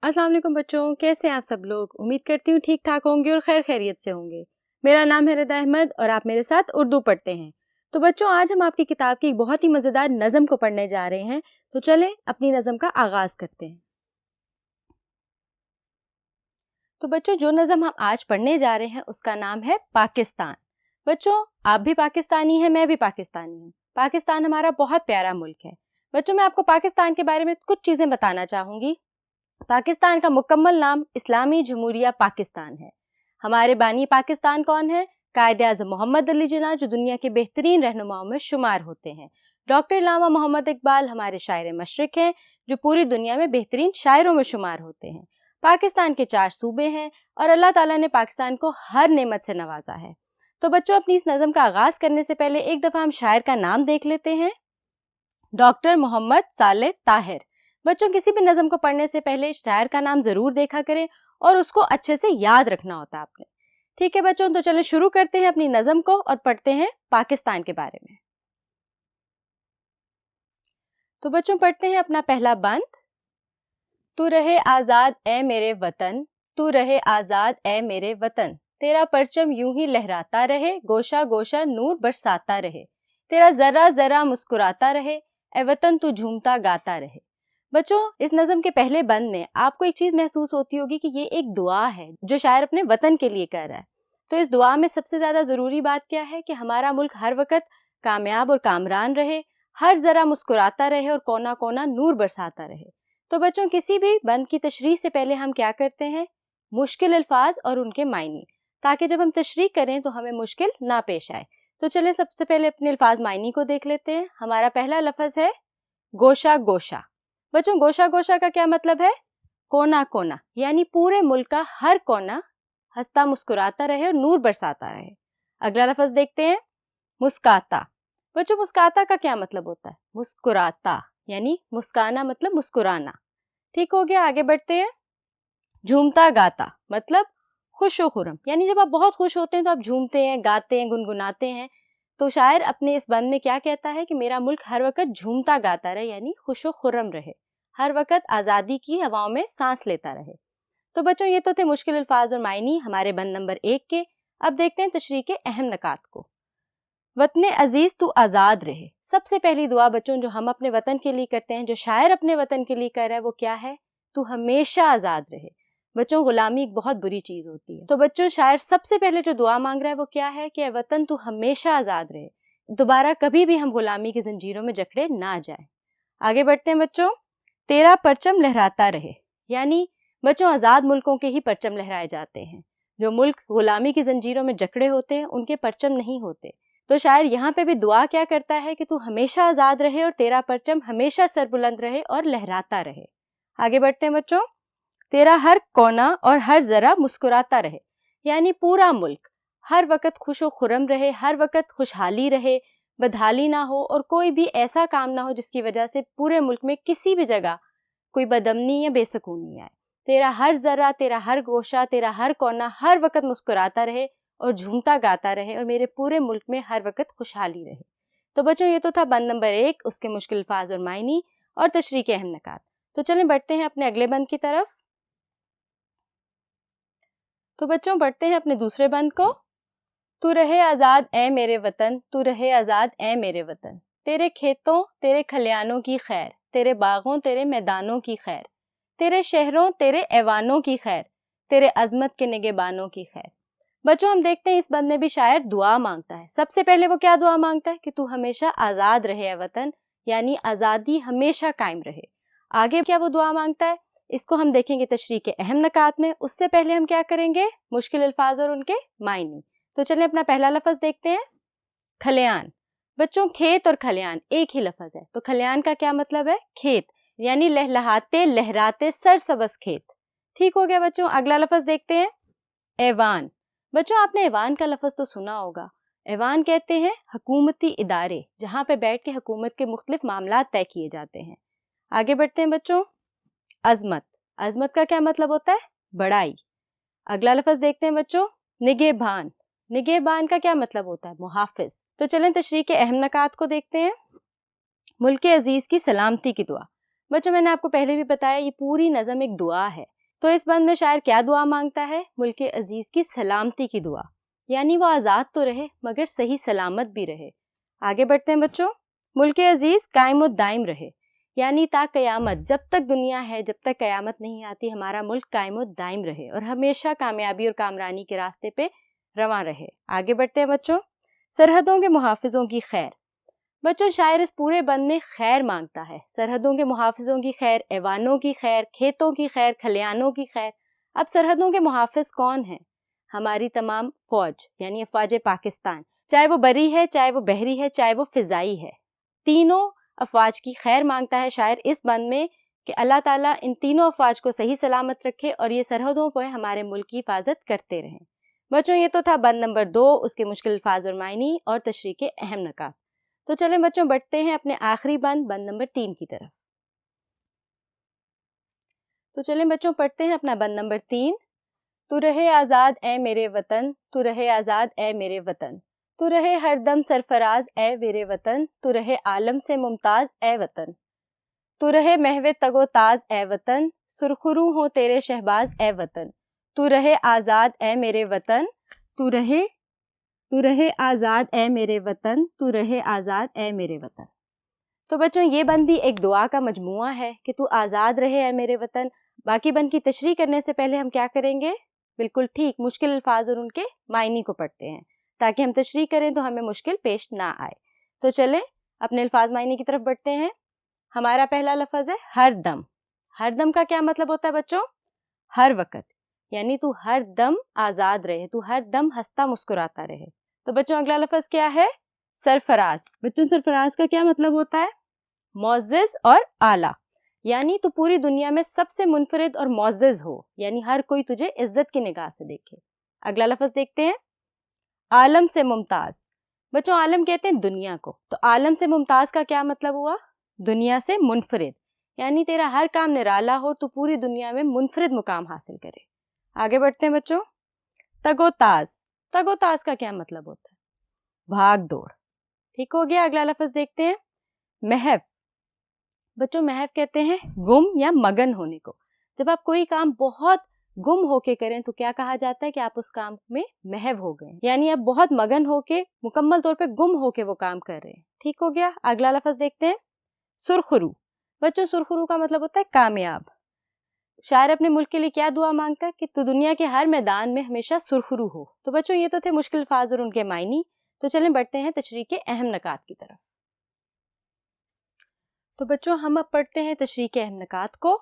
अस्सलाम वालेकुम बच्चों, कैसे हैं आप सब लोग। उम्मीद करती हूँ ठीक ठाक होंगे और खैर खैरियत से होंगे। मेरा नाम है रिदा अहमद और आप मेरे साथ उर्दू पढ़ते हैं। तो बच्चों, आज हम आपकी किताब की एक बहुत ही मज़ेदार नज़म को पढ़ने जा रहे हैं। तो चलें अपनी नज़म का आगाज़ करते हैं। तो बच्चों, जो नज़म हम आज पढ़ने जा रहे हैं उसका नाम है पाकिस्तान। बच्चों, आप भी पाकिस्तानी हैं, मैं भी पाकिस्तानी हूँ। पाकिस्तान हमारा बहुत प्यारा मुल्क है। बच्चों, मैं आपको पाकिस्तान के बारे में कुछ चीज़ें बताना चाहूँगी। पाकिस्तान का मुकम्मल नाम इस्लामी जमहूरिया पाकिस्तान है। हमारे बानी पाकिस्तान कौन है? कायद-ए-आज़म मोहम्मद अली जिन्ना, जो दुनिया के बेहतरीन रहनुमाओं में शुमार होते हैं। डॉक्टर इल्लामा मोहम्मद इकबाल हमारे शायर मशरिक हैं, जो पूरी दुनिया में बेहतरीन शायरों में शुमार होते हैं। पाकिस्तान के 4 सूबे हैं और अल्लाह ताला ने पाकिस्तान को हर नेमत से नवाजा है। तो बच्चों, अपनी इस नज़म का आगाज़ करने से पहले एक दफ़ा हम शायर का नाम देख लेते हैं, डॉक्टर मोहम्मद सालेह ताहिर। बच्चों, किसी भी नज़म को पढ़ने से पहले शायर का नाम ज़रूर देखा करें और उसको अच्छे से याद रखना होता है आपने। ठीक है बच्चों, तो चलें शुरू करते हैं अपनी नज़म को और पढ़ते हैं पाकिस्तान के बारे में। तो बच्चों, पढ़ते हैं अपना पहला बंद। तू रहे आज़ाद ए मेरे वतन, तू रहे आज़ाद ए मेरे वतन, तेरा परचम यूं ही लहराता रहे, गोशा गोशा नूर बरसाता रहे, तेरा ज़रा ज़रा मुस्कुराता रहे, ए वतन तू झूमता गाता रहे। बच्चों, इस नज़म के पहले बंद में आपको एक चीज़ महसूस होती होगी कि ये एक दुआ है जो शायर अपने वतन के लिए कर रहा है। तो इस दुआ में सबसे ज़्यादा ज़रूरी बात क्या है कि हमारा मुल्क हर वक्त कामयाब और कामरान रहे, हर ज़रा मुस्कुराता रहे और कोना कोना नूर बरसाता रहे। तो बच्चों, किसी भी बंद की तशरीह से पहले हम क्या करते हैं? मुश्किल अल्फाज और उनके मायने, ताकि जब हम तशरीह करें तो हमें मुश्किल ना पेश आए। तो चलें सबसे पहले अपने अल्फाज मायने को देख लेते हैं। हमारा पहला लफ्ज़ है गोशा गोशा। बच्चों, गोशा गोशा का क्या मतलब है? कोना कोना, यानी पूरे मुल्क का हर कोना हंसता मुस्कुराता रहे और नूर बरसाता रहे। अगला लफ्ज़ देखते हैं, मुस्काता। बच्चों, मुस्काता का क्या मतलब होता है? मुस्कुराता, यानी मुस्काना मतलब मुस्कुराना। ठीक हो गया, आगे बढ़ते हैं। झूमता गाता मतलब खुश व खुर्रम, यानी जब आप बहुत खुश होते हैं तो आप झूमते हैं, गाते हैं, गुनगुनाते हैं। तो शायर अपने इस बंद में क्या कहता है कि मेरा मुल्क हर वक्त झूमता गाता रहे, यानी खुश व खुर्रम रहे, हर वक्त आज़ादी की हवाओं में सांस लेता रहे। तो बच्चों, ये तो थे मुश्किल अल्फाज और मायनी हमारे बंद नंबर 1 के। अब देखते हैं तशरीह के अहम नकात को। वतने अजीज तू आज़ाद रहे। सबसे पहली दुआ बच्चों जो हम अपने वतन के लिए करते हैं, जो शायर अपने वतन के लिए कर रहा है, वो क्या है? तू हमेशा आज़ाद रहे। बच्चों, गुलामी एक बहुत बुरी चीज होती है। तो बच्चों, शायर सबसे पहले जो दुआ मांग रहा है वो क्या है कि वतन तू हमेशा आज़ाद रहे, दोबारा कभी भी हम गुलामी की जंजीरों में जकड़े ना जाए। आगे बढ़ते हैं बच्चों। तेरा परचम लहराता रहे, यानी बच्चों आज़ाद मुल्कों के ही परचम लहराए जाते हैं। जो मुल्क गुलामी की जंजीरों में जकड़े होते हैं उनके परचम नहीं होते। तो शायर यहाँ पे भी दुआ क्या करता है कि तू हमेशा आज़ाद रहे और तेरा परचम हमेशा सरबुलंद रहे और लहराता रहे। आगे बढ़ते हैं बच्चों। तेरा हर कोना और हर ज़रा मुस्कुराता रहे, यानी पूरा मुल्क हर वक्त खुश व खुर्रम रहे, हर वक्त खुशहाली रहे, बदहाली ना हो और कोई भी ऐसा काम ना हो जिसकी वजह से पूरे मुल्क में किसी भी जगह कोई बदअमनी या बेसकूनी आए। तेरा हर ज़रा, तेरा हर गोशा, तेरा हर कोना हर वक्त मुस्कुराता रहे और झूमता गाता रहे और मेरे पूरे मुल्क में हर वक्त खुशहाली रहे। तो बच्चों, ये तो था बंद नंबर 1, उसके मुश्किल अल्फाज और मायनी और तशरीह के अहम नकात। तो चलें बढ़ते हैं अपने अगले बंद की तरफ। तो बच्चों, बढ़ते हैं अपने दूसरे बंद को। तू रहे आज़ाद ए मेरे वतन, तू रहे आज़ाद ए मेरे वतन, तेरे खेतों तेरे खलियानों की खैर, तेरे बागों तेरे मैदानों की खैर, तेरे शहरों तेरे ऐवानों की खैर, तेरे अजमत के निगहबानों की खैर। बच्चों, हम देखते हैं इस बंद में भी शायर दुआ मांगता है। सबसे पहले वो क्या दुआ मांगता है कि तू हमेशा आज़ाद रहे वतन, यानी आज़ादी हमेशा कायम रहे। आगे क्या वो दुआ मांगता है, इसको हम देखेंगे तशरीह के अहम नकात में। उससे पहले हम क्या करेंगे? मुश्किल अल्फाज और उनके मायने। तो चलें अपना पहला लफ्ज़ देखते हैं, खलियान। बच्चों, खेत और खलियान एक ही लफ्ज़ है। तो खलियान का क्या मतलब है? खेत, यानी लहलहाते लहराते सरसब्ज़ खेत। ठीक हो गया बच्चों। अगला लफ्ज़ देखते हैं, ऐवान। बच्चों, आपने ऐवान का लफ्ज़ तो सुना होगा। ऐवान कहते हैं हुकूमती इदारे, जहाँ पे बैठ के हुकूमत के मुख्तलिफ मामला तय किए जाते हैं। आगे बढ़ते हैं बच्चों। अजमत, अजमत का क्या मतलब होता है? बड़ाई। अगला लफ्ज़ देखते हैं बच्चों, निगहबान। निगहबान का क्या मतलब होता है? मुहाफिज। तो चलें तशरीह के अहम नकात को देखते हैं। मुल्क अजीज की सलामती की दुआ। बच्चों, मैंने आपको पहले भी बताया ये पूरी नज़म एक दुआ है। تو اس بند میں شاعر کیا دعا مانگتا ہے؟ ملک عزیز کی سلامتی کی دعا، یعنی وہ آزاد تو رہے مگر صحیح سلامت بھی رہے۔ آگے بڑھتے ہیں بچوں۔ ملک عزیز قائم و دائم رہے، یعنی تا قیامت، جب تک دنیا ہے، جب تک قیامت نہیں آتی، ہمارا ملک قائم و دائم رہے اور ہمیشہ کامیابی اور کامرانی کے راستے پہ رواں رہے۔ آگے بڑھتے ہیں بچوں۔ سرحدوں کے محافظوں کی خیر۔ بچوں شاعر اس پورے بند میں خیر مانگتا ہے، سرحدوں کے محافظوں کی خیر، ایوانوں کی خیر، کھیتوں کی خیر، کھلیانوں کی خیر۔ اب سرحدوں کے محافظ کون ہیں؟ ہماری تمام فوج، یعنی افواج پاکستان، چاہے وہ بری ہے، چاہے وہ بحری ہے، چاہے وہ فضائی ہے، تینوں افواج کی خیر مانگتا ہے شاعر اس بند میں کہ اللہ تعالیٰ ان تینوں افواج کو صحیح سلامت رکھے اور یہ سرحدوں پہ ہمارے ملک کی حفاظت کرتے رہیں۔ بچوں یہ تو تھا بند نمبر 2، اس کے مشکل الفاظ اور معنی اور تشریح کے اہم نکات۔ تو چلیں بچوں بڑھتے ہیں اپنے آخری بند نمبر 3 کی طرف۔ تو چلیں بچوں پڑھتے ہیں اپنا بند نمبر 3۔ تو رہے آزاد اے میرے وطن، تو رہے آزاد اے میرے وطن، تو رہے ہر دم سرفراز اے میرے وطن، تو رہے عالم سے ممتاز اے وطن، تو رہے محو تگ و تاز اے وطن، سرخرو ہوں تیرے شہباز اے وطن، تو رہے آزاد اے میرے وطن، تو رہے آزاد اے میرے وطن، تو رہے آزاد اے میرے وطن۔ تو بچوں یہ بند بھی ایک دعا کا مجموعہ ہے کہ تو آزاد رہے اے میرے وطن۔ باقی بند کی تشریح کرنے سے پہلے ہم کیا کریں گے؟ بالکل ٹھیک، مشکل الفاظ اور ان کے معنی کو پڑھتے ہیں تاکہ ہم تشریح کریں تو ہمیں مشکل پیش نہ آئے۔ تو چلیں اپنے الفاظ معنی کی طرف بڑھتے ہیں۔ ہمارا پہلا لفظ ہے ہر دم۔ ہر دم کا کیا مطلب ہوتا ہے بچوں؟ ہر وقت، یعنی تو ہر دم آزاد رہے، تو ہر دم ہنستا مسکراتا رہے۔ تو بچوں اگلا لفظ کیا ہے؟ سرفراز۔ بچوں سرفراز کا کیا مطلب ہوتا ہے؟ معزز اور اعلیٰ، یعنی تو پوری دنیا میں سب سے منفرد اور معزز ہو، یعنی ہر کوئی تجھے عزت کی نگاہ سے دیکھے۔ اگلا لفظ دیکھتے ہیں، عالم سے ممتاز۔ بچوں عالم کہتے ہیں دنیا کو، تو عالم سے ممتاز کا کیا مطلب ہوا؟ دنیا سے منفرد، یعنی تیرا ہر کام نرالا ہو، تو پوری دنیا میں منفرد مقام حاصل کرے۔ آگے بڑھتے ہیں بچوں۔ تگ و تاز۔ تگ و تاز کا کیا مطلب ہوتا ہے؟ بھاگ دوڑ۔ ٹھیک ہو گیا۔ اگلا لفظ دیکھتے ہیں، محو۔ بچوں محو کہتے ہیں گم یا مگن ہونے کو۔ جب آپ کوئی کام بہت گم ہو کے کریں تو کیا کہا جاتا ہے کہ آپ اس کام میں محو ہو گئے، یعنی آپ بہت مگن ہو کے، مکمل طور پہ گم ہو کے وہ کام کر رہے ہیں۔ ٹھیک ہو گیا۔ اگلا لفظ دیکھتے ہیں، سرخرو۔ بچوں سرخرو کا مطلب ہوتا ہے کامیاب۔ شاعر اپنے ملک کے لیے کیا دعا مانگتا ہے کہ تو دنیا کے ہر میدان میں ہمیشہ سرخرو ہو۔ تو بچوں یہ تو تھے مشکل الفاظ اور ان کے معنی۔ تو چلیں بڑھتے ہیں تشریح کے اہم نکات کی طرف۔ تو بچوں ہم اب پڑھتے ہیں تشریح کے اہم نکات کو۔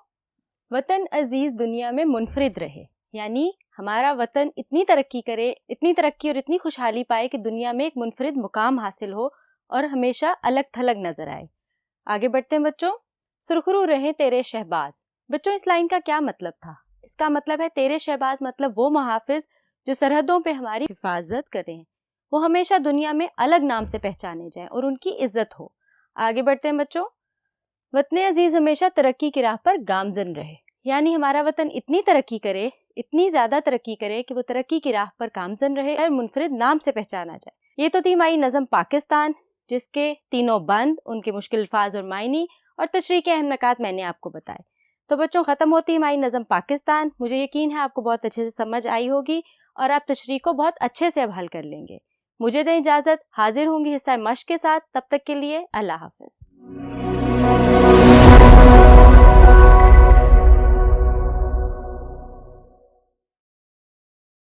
وطن عزیز دنیا میں منفرد رہے، یعنی ہمارا وطن اتنی ترقی کرے، اتنی ترقی اور اتنی خوشحالی پائے کہ دنیا میں ایک منفرد مقام حاصل ہو اور ہمیشہ الگ تھلگ نظر آئے۔ آگے بڑھتے ہیں بچوں۔ سرخرو رہیں تیرے شہباز۔ بچوں اس لائن کا کیا مطلب تھا؟ اس کا مطلب ہے تیرے شہباز، مطلب وہ محافظ جو سرحدوں پہ ہماری حفاظت کریں، وہ ہمیشہ دنیا میں الگ نام سے پہچانے جائیں اور ان کی عزت ہو۔ آگے بڑھتے ہیں بچوں۔ وطن عزیز ہمیشہ ترقی کی راہ پر گامزن رہے، یعنی ہمارا وطن اتنی ترقی کرے، اتنی زیادہ ترقی کرے کہ وہ ترقی کی راہ پر گامزن رہے اور منفرد نام سے پہچانا جائے۔ یہ تو تھی ہماری نظم پاکستان، جس کے تینوں بند، ان کے مشکل الفاظ اور معنی اور تشریح کے اہم نکات میں نے آپ کو بتائے۔ تو بچوں ختم ہوتی ہے ہماری نظم پاکستان۔ مجھے یقین ہے آپ کو بہت اچھے سے سمجھ آئی ہوگی اور آپ تشریح کو بہت اچھے سے اب حل کر لیں گے۔ مجھے دیں اجازت، حاضر ہوں گی حصہ مشق کے ساتھ۔ تب تک کے لیے اللہ حافظ۔